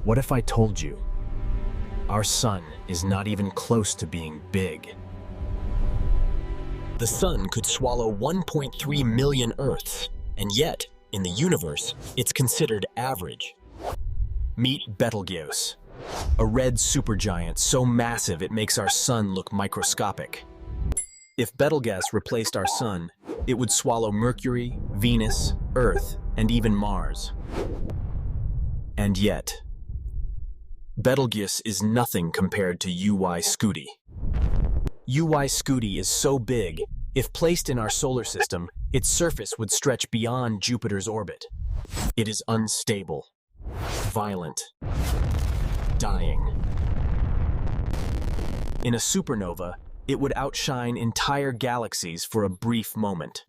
What if I told you our sun is not even close to being big? The sun could swallow 1.3 million Earths, and yet, in the universe, it's considered average. Meet Betelgeuse, a red supergiant so massive it makes our sun look microscopic. If Betelgeuse replaced our sun, it would swallow Mercury, Venus, Earth, and even Mars. And yet, Betelgeuse is nothing compared to UY Scuti. UY Scuti is so big, if placed in our solar system, its surface would stretch beyond Jupiter's orbit. It is unstable, violent, dying. In a supernova, it would outshine entire galaxies for a brief moment.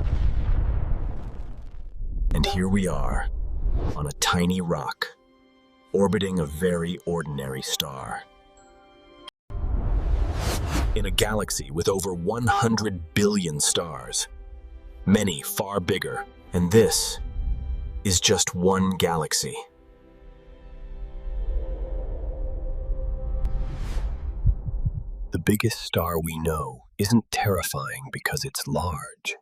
And here we are, on a tiny rock, orbiting a very ordinary star. In a galaxy with over 100 billion stars, many far bigger, and this is just one galaxy. The biggest star we know isn't terrifying because it's large.